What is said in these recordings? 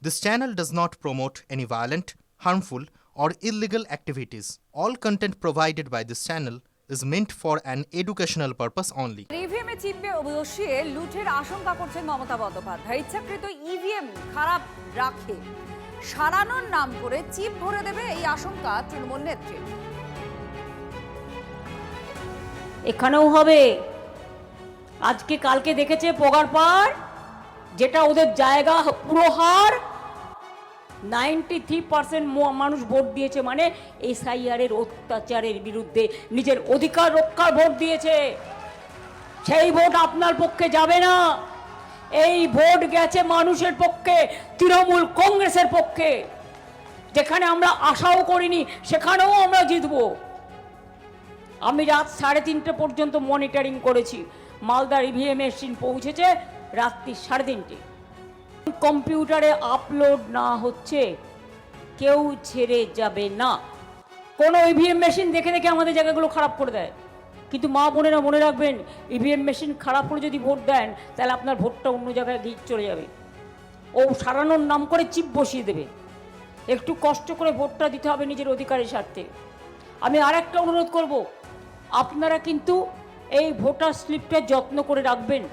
This channel does not promote any violent, harmful, or illegal activities. All content provided by this channel is meant for an educational purpose only. ইভিএমে চিপে বসিয়ে লুঠের আশঙ্কা করছেন মমতা বন্দ্যোপাধ্যায়। ইচ্ছাকৃত EVM খারাপ রাখে সারানোর নাম করে চিপ ভরে দেবে, এই আশঙ্কা তৃণমূল নেত্রীর। এখানেও হবে। আজকে কালকে দেখেছে পোগারপাড়, যেটা ওদের জায়গা পুরো হার, 93% মানুষ ভোট দিয়েছে, মানে এসআইআরের অত্যাচারের বিরুদ্ধে নিজের অধিকার রক্ষার ভোট দিয়েছে। সেই ভোট আপনার পক্ষে যাবে না। এই ভোট গেছে মানুষের পক্ষে, তৃণমূল কংগ্রেসের পক্ষে। যেখানে আমরা আশাও করিনি সেখানেও আমরা জিতব। আমি রাত 3:30 পর্যন্ত মনিটরিং করেছি। মালদার ইভিএম মেশিন পৌঁছেছে রাত্রি 3:30। কম্পিউটারে আপলোড না হচ্ছে, কেউ ছেড়ে যাবে না। কোনো ইভিএম মেশিন দেখে দেখে আমাদের জায়গাগুলো খারাপ করে দেয়। কিন্তু মা বোনেরা মনে রাখবেন, ইভিএম মেশিন খারাপ করে যদি ভোট দেন, তাহলে আপনার ভোটটা অন্য জায়গায় গিয়ে চলে যাবে। ও সারানোর নাম করে চিপ বসিয়ে দেবে। একটু কষ্ট করে ভোটটা দিতে হবে নিজের অধিকারের স্বার্থে। আমি আর একটা অনুরোধ করব, আপনারা কিন্তু এই ভোটার স্লিপটা যত্ন করে রাখবেন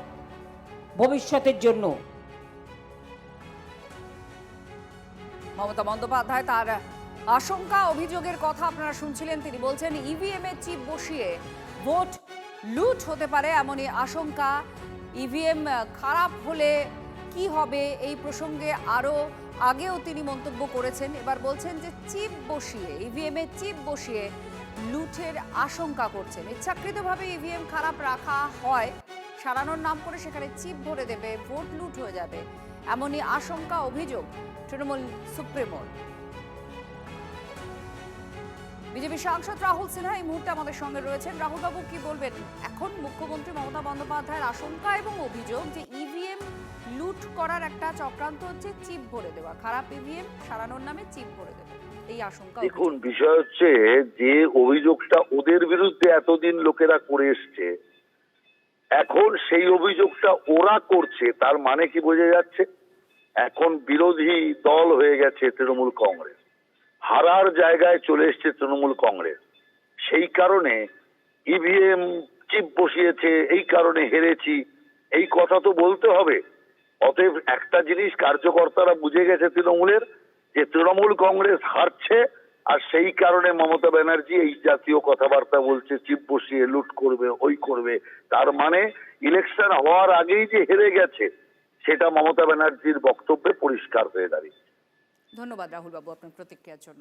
ভবিষ্যতের জন্য। মমতা বন্দ্যোপাধ্যায় তার আশঙ্কা অভিযোগের কথা আপনারা শুনছিলেন। তিনি বলছেন ইভিএম এ চিপ বসিয়ে ভোট লুট হতে পারে, এমনই আশঙ্কা। ইভিএম খারাপ হলে কি হবে এই প্রসঙ্গে আরও আগেও তিনি মন্তব্য করেছেন। এবার বলছেন যে চিপ বসিয়ে, ইভিএম এ চিপ বসিয়ে লুটের আশঙ্কা করছেন। ইচ্ছাকৃতভাবে ইভিএম খারাপ রাখা হয়, সারানোর নাম করে সেখানে চিপ ভরে দেবে, ভোট লুট হয়ে যাবে, এমনই আশঙ্কা অভিযোগ তৃণমূল সুপ্রিমোর। বিজেপি সাংসদ রাহুল সিনহা এই মুহূর্তে আমাদের সঙ্গে রয়েছেন। রাহুল বাবু, কি বলবেন? এখন মুখ্যমন্ত্রী মমতা বন্দ্যোপাধ্যায়ের আশঙ্কা এবং অভিযোগ যে ইভিএম লুট করার একটা চক্রান্ত হচ্ছে, চিপ ভরে দেওয়া, খারাপ ইভিএম সারানোর নামে চিপ ভরে দেওয়া, এই আশঙ্কা। দেখুন, বিষয় হচ্ছে যে অভিযোগটা ওদের বিরুদ্ধে এতদিন লোকেরা করে এসছে, এখন সেই অভিযোগটা ওরা করছে, তার মানে কি বোঝা যাচ্ছে? এখন বিরোধী দল হয়ে গেছে তৃণমূল কংগ্রেস, হারার জায়গায় চলে এসছে তৃণমূল কংগ্রেস। সেই কারণে ইভিএম চিপ বসিয়েছে, এই কারণে হেরেছি, এই কথা তো বলতে হবে। অতএব একটা জিনিস কার্যকর্তারা বুঝে গেছে তৃণমূলের, যে তৃণমূল কংগ্রেস হারছে, আর সেই কারণে মমতা ব্যানার্জি এই জাতীয় কথাবার্তা বলছে, চিপ বসিয়ে লুট করবে, ওই করবে। তার মানে ইলেকশন হওয়ার আগেই যে হেরে গেছে, সেটা মমতা ব্যানার্জির বক্তব্যে পরিষ্কার হয়ে দাঁড়িয়েছে। ধন্যবাদ রাহুল বাবু আপনার প্রতিক্রিয়ার জন্য।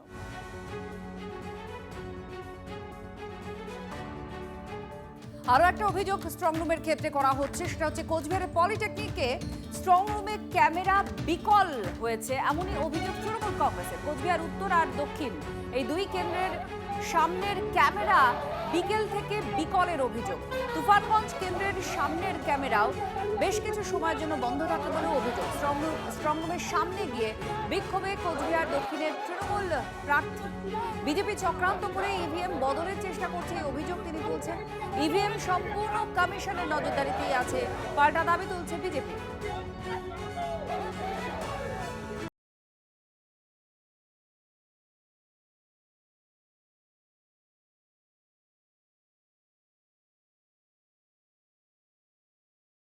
আরো একটা অভিযোগ স্ট্রং রুমের ক্ষেত্রে করা হচ্ছে, সেটা হচ্ছে কোচবিহারের পলিটেকনিকে স্ট্রং রুমে ক্যামেরা বিকল হয়েছে, এমনই অভিযোগ তৃণমূল কংগ্রেসের। কোচবিহার উত্তর আর দক্ষিণ এই দুই কেন্দ্রের সামনের ক্যামেরা বিকেল থেকে বিকলের অভিযোগ। তুফানগঞ্জ কেন্দ্রের সামনের ক্যামেরাও বেশ কিছু সময়ের জন্য বন্ধ থাকতে বলেও অভিযোগ। স্ট্রং রুমের সামনে গিয়ে বিক্ষোভে কোচবিহার দক্ষিণের তৃণমূল প্রার্থী। বিজেপি চক্রান্ত করে ইভিএম বদলের চেষ্টা করছে, এই অভিযোগ তিনি বলছেন। ইভিএম সম্পূর্ণ কমিশনের নজরদারিতেই আছে, পাল্টা দাবি তুলছে বিজেপি।